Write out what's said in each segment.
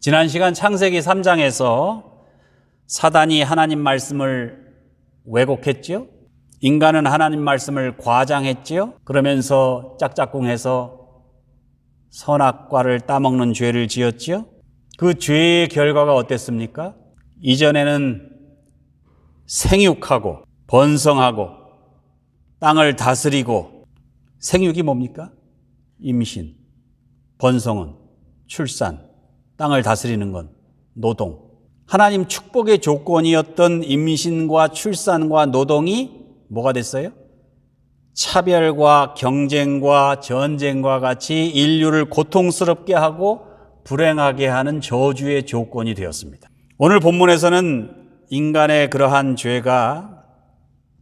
지난 시간 창세기 3장에서 사단이 하나님 말씀을 왜곡했죠. 인간은 하나님 말씀을 과장했지요. 그러면서 짝짝꿍해서 선악과를 따먹는 죄를 지었지요. 그 죄의 결과가 어땠습니까? 이전에는 생육하고 번성하고 땅을 다스리고, 생육이 뭡니까? 임신, 번성은 출산, 땅을 다스리는 건 노동. 하나님 축복의 조건이었던 임신과 출산과 노동이 뭐가 됐어요? 차별과 경쟁과 전쟁과 같이 인류를 고통스럽게 하고 불행하게 하는 저주의 조건이 되었습니다. 오늘 본문에서는 인간의 그러한 죄가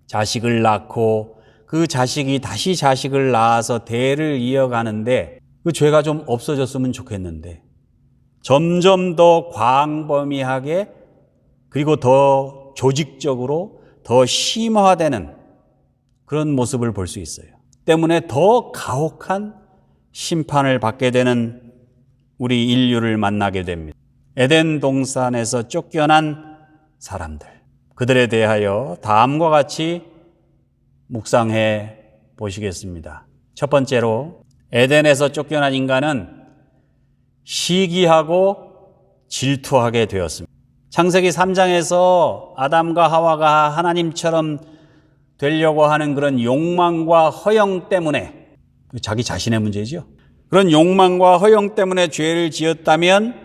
자식을 낳고 그 자식이 다시 자식을 낳아서 대를 이어가는데 그 죄가 좀 없어졌으면 좋겠는데 점점 더 광범위하게 그리고 더 조직적으로 더 심화되는 그런 모습을 볼 수 있어요. 때문에 더 가혹한 심판을 받게 되는 우리 인류를 만나게 됩니다. 에덴 동산에서 쫓겨난 사람들, 그들에 대하여 다음과 같이 묵상해 보시겠습니다. 첫 번째로, 에덴에서 쫓겨난 인간은 시기하고 질투하게 되었습니다. 창세기 3장에서 아담과 하와가 하나님처럼 되려고 하는 그런 욕망과 허영 때문에, 자기 자신의 문제죠. 그런 욕망과 허영 때문에 죄를 지었다면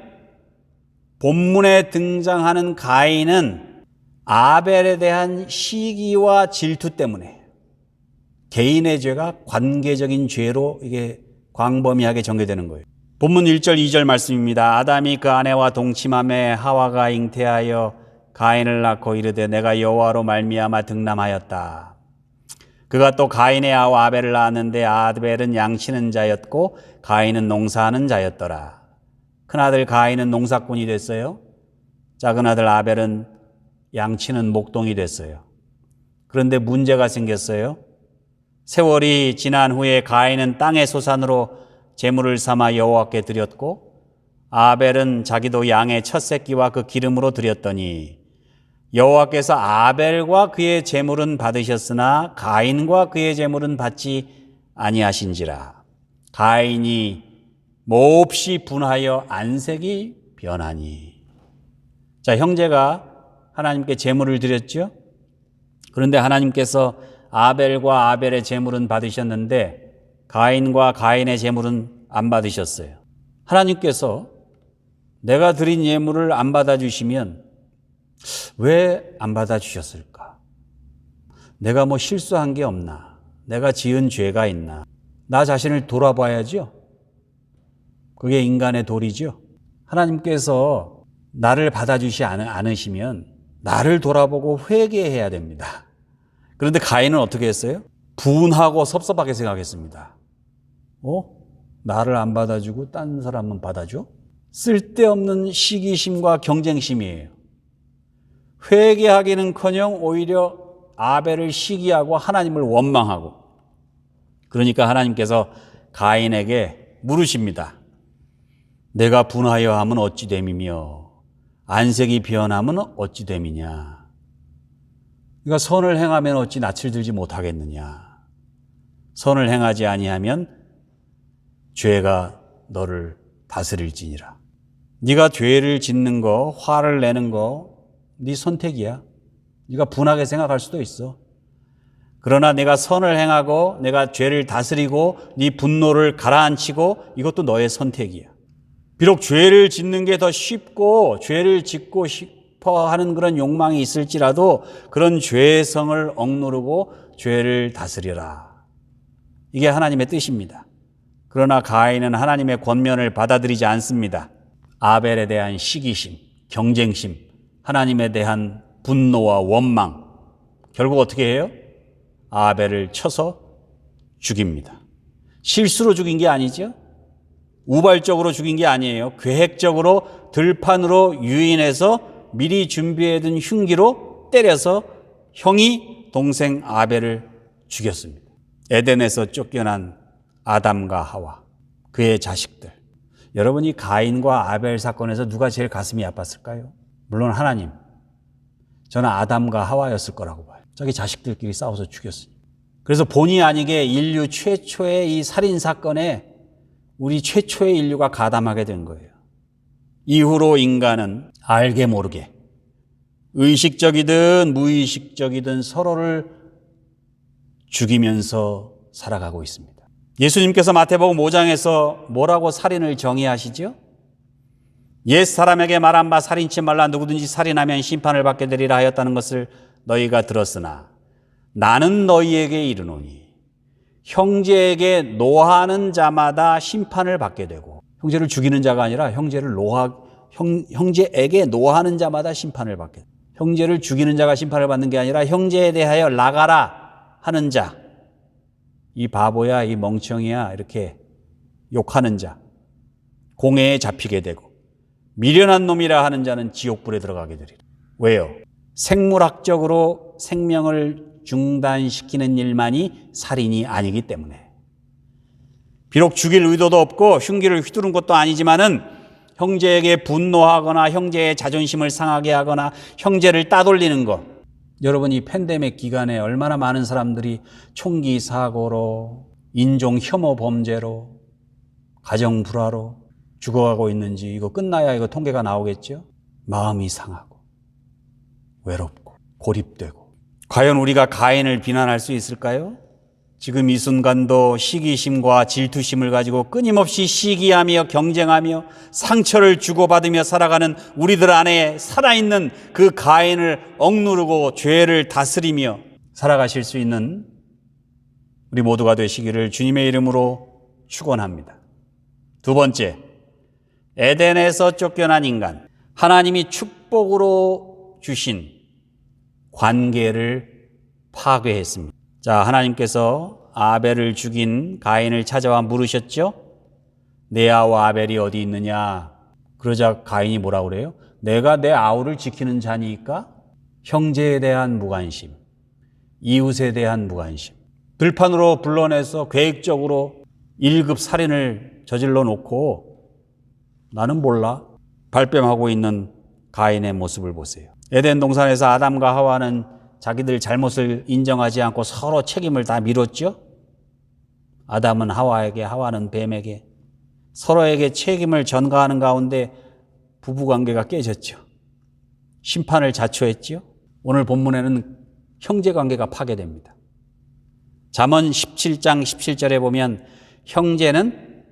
본문에 등장하는 가인은 아벨에 대한 시기와 질투 때문에 개인의 죄가 관계적인 죄로 이게 광범위하게 전개되는 거예요. 본문 1절 2절 말씀입니다. 아담이 그 아내와 동침하매 하와가 잉태하여 가인을 낳고 이르되 내가 여호와로 말미암아 등남하였다. 그가 또 가인의 아우 아벨을 낳았는데 아벨은 양치는 자였고 가인은 농사하는 자였더라. 큰아들 가인은 농사꾼이 됐어요. 작은 아들 아벨은 양치는 목동이 됐어요. 그런데 문제가 생겼어요. 세월이 지난 후에 가인은 땅의 소산으로 제물을 삼아 여호와께 드렸고 아벨은 자기도 양의 첫 새끼와 그 기름으로 드렸더니 여호와께서 아벨과 그의 제물은 받으셨으나 가인과 그의 제물은 받지 아니하신지라. 가인이 몹시 분하여 안색이 변하니. 자, 형제가 하나님께 제물을 드렸죠. 그런데 하나님께서 아벨과 아벨의 제물은 받으셨는데 가인과 가인의 제물은 안 받으셨어요. 하나님께서 내가 드린 예물을 안 받아주시면 왜 안 받아주셨을까? 내가 뭐 실수한 게 없나? 내가 지은 죄가 있나? 나 자신을 돌아봐야죠. 그게 인간의 도리죠. 하나님께서 나를 받아주지 않으시면 나를 돌아보고 회개해야 됩니다. 그런데 가인은 어떻게 했어요? 분하고 섭섭하게 생각했습니다. 나를 안 받아주고 딴 사람은 받아줘? 쓸데없는 시기심과 경쟁심이에요. 회개하기는커녕 오히려 아벨을 시기하고 하나님을 원망하고, 그러니까 하나님께서 가인에게 물으십니다. 내가 분하여 하면 어찌 됨이며 안색이 변하면 어찌 됨이냐. 그러니까 선을 행하면 어찌 낯을 들지 못하겠느냐. 선을 행하지 아니하면 죄가 너를 다스릴지니라. 네가 죄를 짓는 거, 화를 내는 거 네 선택이야. 네가 분하게 생각할 수도 있어. 그러나 내가 선을 행하고 내가 죄를 다스리고 네 분노를 가라앉히고 이것도 너의 선택이야. 비록 죄를 짓는 게 더 쉽고 죄를 짓고 싶어 하는 그런 욕망이 있을지라도 그런 죄성을 억누르고 죄를 다스려라. 이게 하나님의 뜻입니다. 그러나 가인은 하나님의 권면을 받아들이지 않습니다. 아벨에 대한 시기심, 경쟁심, 하나님에 대한 분노와 원망, 결국 어떻게 해요? 아벨을 쳐서 죽입니다. 실수로 죽인 게 아니죠. 우발적으로 죽인 게 아니에요. 계획적으로 들판으로 유인해서 미리 준비해둔 흉기로 때려서 형이 동생 아벨을 죽였습니다. 에덴에서 쫓겨난 아담과 하와, 그의 자식들. 여러분이 가인과 아벨 사건에서 누가 제일 가슴이 아팠을까요? 물론 하나님. 저는 아담과 하와였을 거라고 봐요. 자기 자식들끼리 싸워서 죽였어요. 그래서 본의 아니게 인류 최초의 이 살인 사건에 우리 최초의 인류가 가담하게 된 거예요. 이후로 인간은 알게 모르게 의식적이든 무의식적이든 서로를 죽이면서 살아가고 있습니다. 예수님께서 마태복음 5장에서 뭐라고 살인을 정의하시죠? 옛 사람에게 말한 바 살인치 말라 누구든지 살인하면 심판을 받게 되리라 하였다는 것을 너희가 들었으나 나는 너희에게 이르노니 형제에게 노하는 자마다 심판을 받게 되고 형제를 죽이는 자가 아니라 형제에게 노하는 자마다 심판을 받게 됩니다. 형제를 죽이는 자가 심판을 받는 게 아니라 형제에 대하여 나가라 하는 자, 이 바보야, 이 멍청이야 이렇게 욕하는 자, 공회에 잡히게 되고 미련한 놈이라 하는 자는 지옥불에 들어가게 되리라. 왜요? 생물학적으로 생명을 중단시키는 일만이 살인이 아니기 때문에. 비록 죽일 의도도 없고 흉기를 휘두른 것도 아니지만은 형제에게 분노하거나 형제의 자존심을 상하게 하거나 형제를 따돌리는 것. 여러분, 이 팬데믹 기간에 얼마나 많은 사람들이 총기 사고로, 인종 혐오 범죄로, 가정 불화로 죽어가고 있는지 이거 끝나야 이거 통계가 나오겠죠? 마음이 상하고 외롭고 고립되고. 과연 우리가 가인을 비난할 수 있을까요? 지금 이 순간도 시기심과 질투심을 가지고 끊임없이 시기하며 경쟁하며 상처를 주고받으며 살아가는 우리들 안에 살아있는 그 가인을 억누르고 죄를 다스리며 살아가실 수 있는 우리 모두가 되시기를 주님의 이름으로 축원합니다. 두 번째, 에덴에서 쫓겨난 인간, 하나님이 축복으로 주신 관계를 파괴했습니다. 자, 하나님께서 아벨을 죽인 가인을 찾아와 물으셨죠? 내 아우 아벨이 어디 있느냐? 그러자 가인이 뭐라고 그래요? 내가 내 아우를 지키는 자니까? 형제에 대한 무관심, 이웃에 대한 무관심, 들판으로 불러내서 계획적으로 1급 살인을 저질러 놓고 나는 몰라 발뺌하고 있는 가인의 모습을 보세요. 에덴 동산에서 아담과 하와는 자기들 잘못을 인정하지 않고 서로 책임을 다 미뤘죠. 아담은 하와에게, 하와는 뱀에게 서로에게 책임을 전가하는 가운데 부부관계가 깨졌죠. 심판을 자초했죠. 오늘 본문에는 형제관계가 파괴됩니다. 잠언 17장 17절에 보면 형제는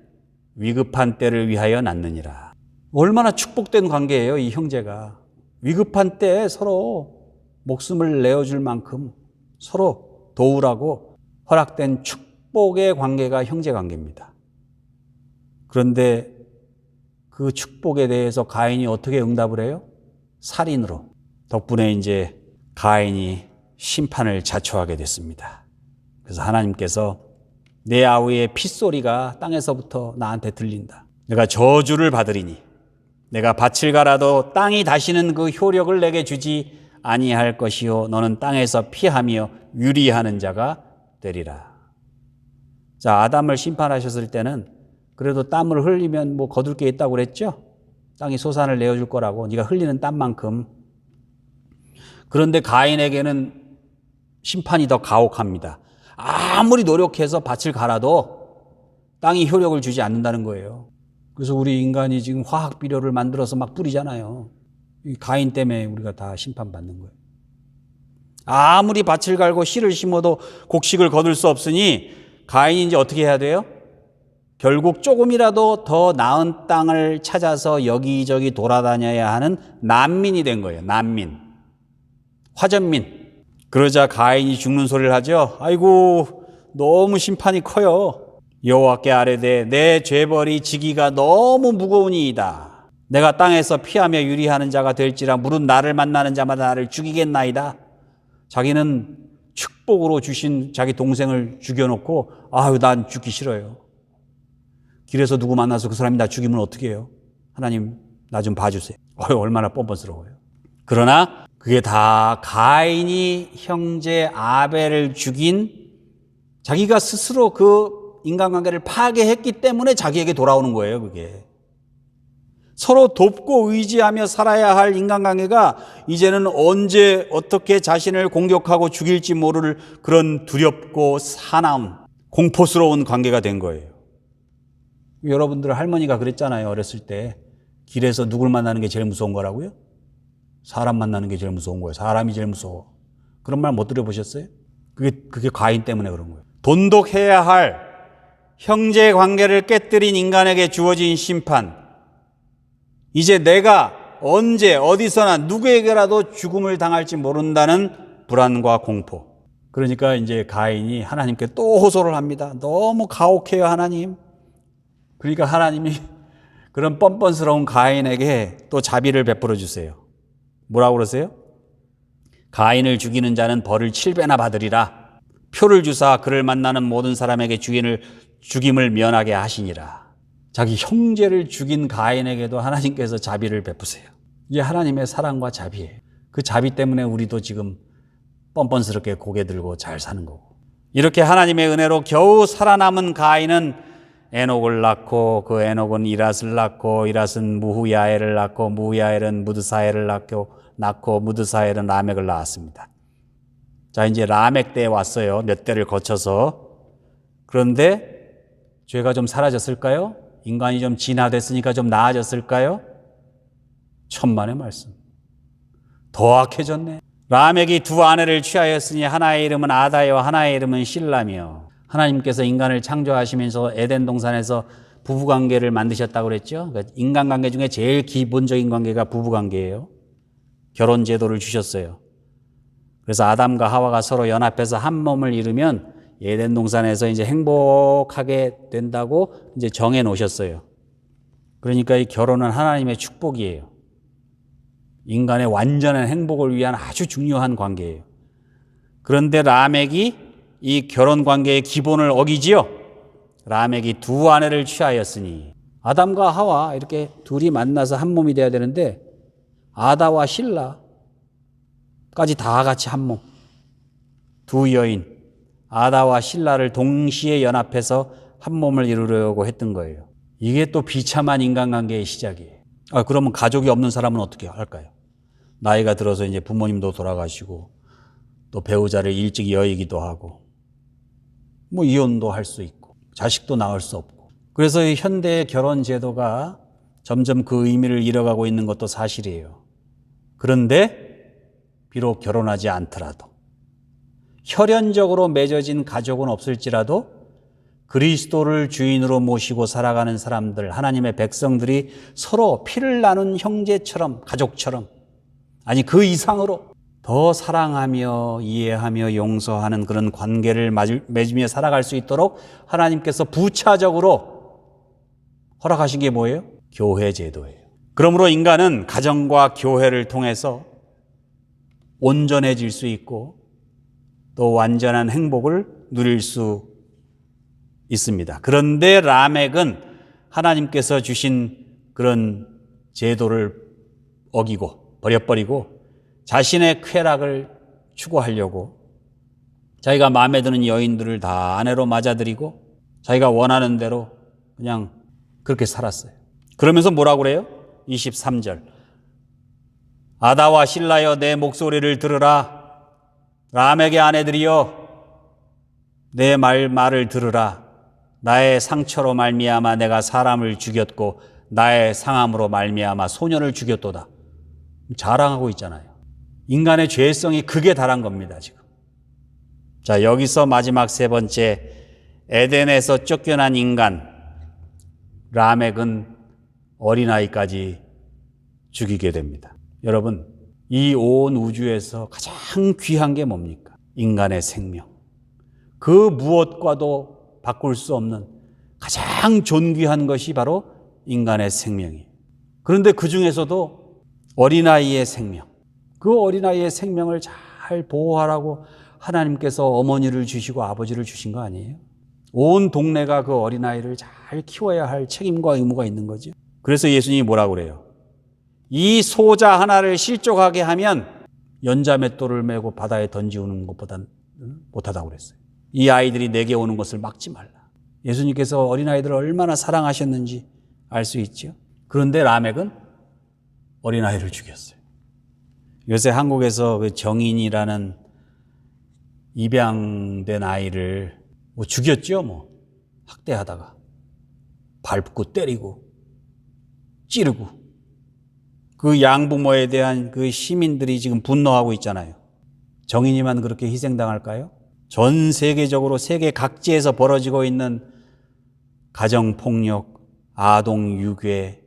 위급한 때를 위하여 낳느니라. 얼마나 축복된 관계예요, 이 형제가. 위급한 때에 서로 목숨을 내어줄 만큼 서로 도우라고 허락된 축복의 관계가 형제 관계입니다. 그런데 그 축복에 대해서 가인이 어떻게 응답을 해요? 살인으로. 덕분에 이제 가인이 심판을 자초하게 됐습니다. 그래서 하나님께서 내 아우의 핏소리가 땅에서부터 나한테 들린다. 내가 저주를 받으리니 내가 밭을 갈아도 땅이 다시는 그 효력을 내게 주지 아니할 것이요 너는 땅에서 피하며 유리하는 자가 되리라. 자, 아담을 심판하셨을 때는 그래도 땀을 흘리면 뭐 거둘 게 있다고 그랬죠? 땅이 소산을 내어줄 거라고, 네가 흘리는 땀만큼. 그런데 가인에게는 심판이 더 가혹합니다. 아무리 노력해서 밭을 갈아도 땅이 효력을 주지 않는다는 거예요. 그래서 우리 인간이 지금 화학 비료를 만들어서 막 뿌리잖아요. 이 가인 때문에 우리가 다 심판받는 거예요. 아무리 밭을 갈고 씨를 심어도 곡식을 거둘 수 없으니 가인이 이제 어떻게 해야 돼요? 결국 조금이라도 더 나은 땅을 찾아서 여기저기 돌아다녀야 하는 난민이 된 거예요. 난민. 화전민. 그러자 가인이 죽는 소리를 하죠. 아이고, 너무 심판이 커요. 여호와께 아뢰되 내 죄벌이 지기가 너무 무거우니이다. 내가 땅에서 피하며 유리하는 자가 될지라 무릇 나를 만나는 자마다 나를 죽이겠나이다. 자기는 축복으로 주신 자기 동생을 죽여놓고 아유, 난 죽기 싫어요. 길에서 누구 만나서 그 사람이 나 죽이면 어떻게 해요? 하나님, 나 좀 봐주세요. 얼마나 뻔뻔스러워요. 그러나 그게 다 가인이 형제 아벨을 죽인, 자기가 스스로 그 인간관계를 파괴했기 때문에 자기에게 돌아오는 거예요, 그게. 서로 돕고 의지하며 살아야 할 인간관계가 이제는 언제 어떻게 자신을 공격하고 죽일지 모를 그런 두렵고 사나운 공포스러운 관계가 된 거예요. 여러분들 할머니가 그랬잖아요. 어렸을 때 길에서 누굴 만나는 게 제일 무서운 거라고요? 사람 만나는 게 제일 무서운 거예요. 사람이 제일 무서워. 그런 말 못 들어보셨어요? 그게 가인 때문에 그런 거예요. 돈독해야 할 형제 관계를 깨뜨린 인간에게 주어진 심판. 이제 내가 언제 어디서나 누구에게라도 죽음을 당할지 모른다는 불안과 공포. 그러니까 이제 가인이 하나님께 또 호소를 합니다. 너무 가혹해요, 하나님. 그러니까 하나님이 그런 뻔뻔스러운 가인에게 또 자비를 베풀어 주세요. 뭐라고 그러세요? 가인을 죽이는 자는 벌을 7배나 받으리라. 표를 주사 그를 만나는 모든 사람에게 죽임을 면하게 하시니라. 자기 형제를 죽인 가인에게도 하나님께서 자비를 베푸세요. 이게 하나님의 사랑과 자비예요. 그 자비 때문에 우리도 지금 뻔뻔스럽게 고개 들고 잘 사는 거고. 이렇게 하나님의 은혜로 겨우 살아남은 가인은 에녹을 낳고, 그 에녹은 이랏을 낳고, 이랏은 무후야엘을 낳고, 무후야엘은 무드사엘을 낳고 무드사엘은 라멕을 낳았습니다. 자, 이제 라멕 때에 왔어요. 몇 대를 거쳐서. 그런데 죄가 좀 사라졌을까요? 인간이 좀 진화됐으니까 좀 나아졌을까요? 천만의 말씀. 더 악해졌네. 라멕이 두 아내를 취하였으니 하나의 이름은 아다요 하나의 이름은 실라며. 하나님께서 인간을 창조하시면서 에덴 동산에서 부부관계를 만드셨다고 그랬죠. 그러니까 인간관계 중에 제일 기본적인 관계가 부부관계예요. 결혼제도를 주셨어요. 그래서 아담과 하와가 서로 연합해서 한 몸을 이루면 에덴 동산에서 이제 행복하게 된다고 이제 정해 놓으셨어요. 그러니까 이 결혼은 하나님의 축복이에요. 인간의 완전한 행복을 위한 아주 중요한 관계예요. 그런데 라멕이 이 결혼 관계의 기본을 어기지요. 라멕이 두 아내를 취하였으니 아담과 하와 이렇게 둘이 만나서 한 몸이 돼야 되는데 아다와 실라까지 다 같이 한 몸. 두 여인 아다와 실라를 동시에 연합해서 한 몸을 이루려고 했던 거예요. 이게 또 비참한 인간관계의 시작이에요. 그러면 가족이 없는 사람은 어떻게 할까요? 나이가 들어서 이제 부모님도 돌아가시고 또 배우자를 일찍 여의기도 하고 뭐 이혼도 할 수 있고 자식도 낳을 수 없고. 그래서 이 현대의 결혼 제도가 점점 그 의미를 잃어가고 있는 것도 사실이에요. 그런데 비록 결혼하지 않더라도 혈연적으로 맺어진 가족은 없을지라도 그리스도를 주인으로 모시고 살아가는 사람들, 하나님의 백성들이 서로 피를 나눈 형제처럼, 가족처럼, 아니 그 이상으로 더 사랑하며 이해하며 용서하는 그런 관계를 맺으며 살아갈 수 있도록 하나님께서 부차적으로 허락하신 게 뭐예요? 교회 제도예요. 그러므로 인간은 가정과 교회를 통해서 온전해질 수 있고 또 완전한 행복을 누릴 수 있습니다. 그런데 라멕은 하나님께서 주신 그런 제도를 어기고 버려버리고 자신의 쾌락을 추구하려고 자기가 마음에 드는 여인들을 다 아내로 맞아들이고 자기가 원하는 대로 그냥 그렇게 살았어요. 그러면서 뭐라고 그래요? 23절. 아다와 실라여 내 목소리를 들으라. 라멕의 아내들이여 내 말을 들으라. 나의 상처로 말미암아 내가 사람을 죽였고 나의 상함으로 말미암아 소년을 죽였도다. 자랑하고 있잖아요. 인간의 죄성이 극에 달한 겁니다, 지금. 자, 여기서 마지막 세 번째, 에덴에서 쫓겨난 인간 라멕은 어린아이까지 죽이게 됩니다. 여러분, 이 온 우주에서 가장 귀한 게 뭡니까? 인간의 생명. 그 무엇과도 바꿀 수 없는 가장 존귀한 것이 바로 인간의 생명이에요. 그런데 그 중에서도 어린아이의 생명, 그 어린아이의 생명을 잘 보호하라고 하나님께서 어머니를 주시고 아버지를 주신 거 아니에요? 온 동네가 그 어린아이를 잘 키워야 할 책임과 의무가 있는 거죠. 그래서 예수님이 뭐라고 그래요? 이 소자 하나를 실족하게 하면 연자맷돌을 메고 바다에 던지우는 것보다 못하다고 그랬어요. 이 아이들이 내게 오는 것을 막지 말라. 예수님께서 어린아이들을 얼마나 사랑하셨는지 알 수 있죠. 그런데 라멕은 어린아이를 죽였어요. 요새 한국에서 그 정인이라는 입양된 아이를 뭐 죽였죠, 뭐. 학대하다가. 밟고 때리고, 찌르고. 그 양부모에 대한 그 시민들이 지금 분노하고 있잖아요. 정인이만 그렇게 희생당할까요? 전 세계적으로 세계 각지에서 벌어지고 있는 가정폭력, 아동유괴,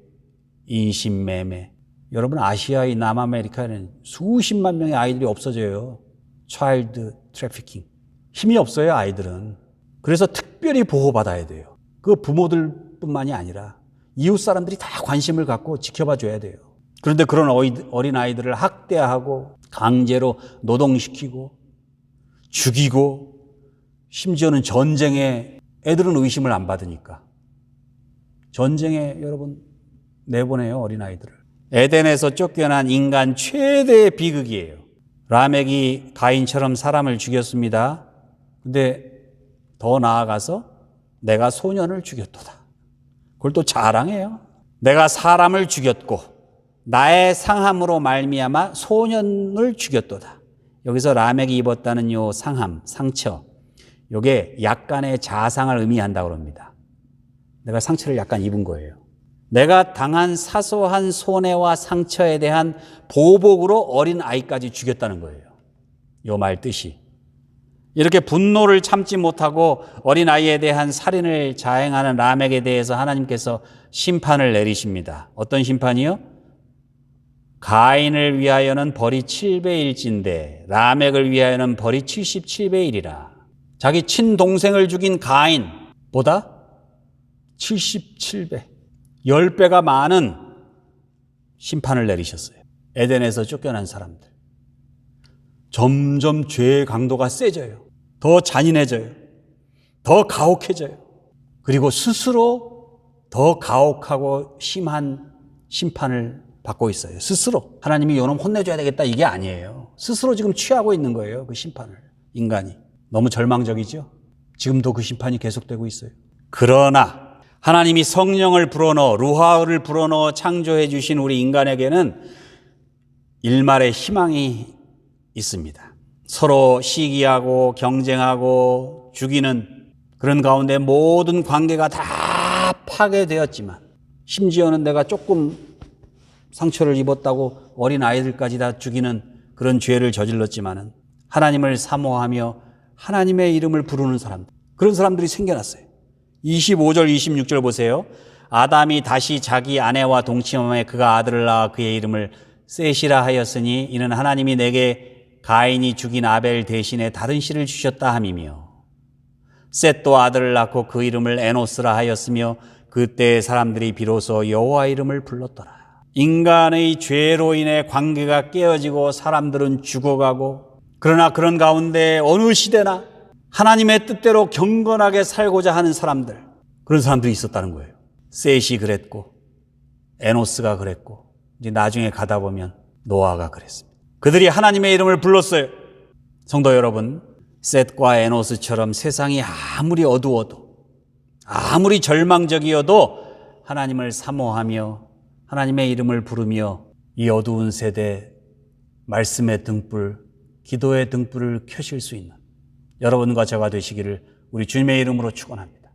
인신매매. 여러분 아시아의 남아메리카에는 수십만 명의 아이들이 없어져요. 차일드 트래피킹. 힘이 없어요, 아이들은. 그래서 특별히 보호받아야 돼요. 그 부모들뿐만이 아니라 이웃 사람들이 다 관심을 갖고 지켜봐 줘야 돼요. 그런데 그런 어린 아이들을 학대하고 강제로 노동시키고 죽이고 심지어는 전쟁에 애들은 의심을 안 받으니까 전쟁에 여러분 내보내요, 어린아이들을. 에덴에서 쫓겨난 인간 최대의 비극이에요. 라멕이 가인처럼 사람을 죽였습니다. 근데 더 나아가서 내가 소년을 죽였도다. 그걸 또 자랑해요. 내가 사람을 죽였고 나의 상함으로 말미암아 소년을 죽였도다. 여기서 라멕이 입었다는 요 상함, 상처, 요게 약간의 자상을 의미한다고 합니다. 내가 상처를 약간 입은 거예요. 내가 당한 사소한 손해와 상처에 대한 보복으로 어린 아이까지 죽였다는 거예요. 요 말 뜻이. 이렇게 분노를 참지 못하고 어린 아이에 대한 살인을 자행하는 라멕에 대해서 하나님께서 심판을 내리십니다. 어떤 심판이요? 가인을 위하여는 벌이 7배일진데 라멕을 위하여는 벌이 77배이리라. 자기 친동생을 죽인 가인보다 77배, 10배가 많은 심판을 내리셨어요. 에덴에서 쫓겨난 사람들. 점점 죄의 강도가 세져요. 더 잔인해져요. 더 가혹해져요. 그리고 스스로 더 가혹하고 심한 심판을 받고 있어요. 스스로. 하나님이 요놈 혼내줘야 되겠다 이게 아니에요. 스스로 지금 취하고 있는 거예요. 그 심판을. 인간이. 너무 절망적이죠? 지금도 그 심판이 계속되고 있어요. 그러나 하나님이 성령을 불어넣어 루하를 불어넣어 창조해 주신 우리 인간에게는 일말의 희망이 있습니다. 서로 시기하고 경쟁하고 죽이는 그런 가운데 모든 관계가 다 파괴되었지만 심지어는 내가 조금 상처를 입었다고 어린 아이들까지 다 죽이는 그런 죄를 저질렀지만은 하나님을 사모하며 하나님의 이름을 부르는 사람들, 그런 사람들이 생겨났어요. 25절 26절 보세요. 아담이 다시 자기 아내와 동침함에 그가 아들을 낳아 그의 이름을 셋이라 하였으니 이는 하나님이 내게 가인이 죽인 아벨 대신에 다른 씨를 주셨다 함이며 셋도 아들을 낳고 그 이름을 에노스라 하였으며 그때 사람들이 비로소 여호와 이름을 불렀더라. 인간의 죄로 인해 관계가 깨어지고 사람들은 죽어가고, 그러나 그런 가운데 어느 시대나 하나님의 뜻대로 경건하게 살고자 하는 사람들, 그런 사람들이 있었다는 거예요. 셋이 그랬고 에노스가 그랬고 이제 나중에 가다 보면 노아가 그랬습니다. 그들이 하나님의 이름을 불렀어요. 성도 여러분, 셋과 에노스처럼 세상이 아무리 어두워도 아무리 절망적이어도 하나님을 사모하며 하나님의 이름을 부르며 이 어두운 세대 말씀의 등불, 기도의 등불을 켜실 수 있는 여러분과 저가 되시기를 우리 주님의 이름으로 축원합니다.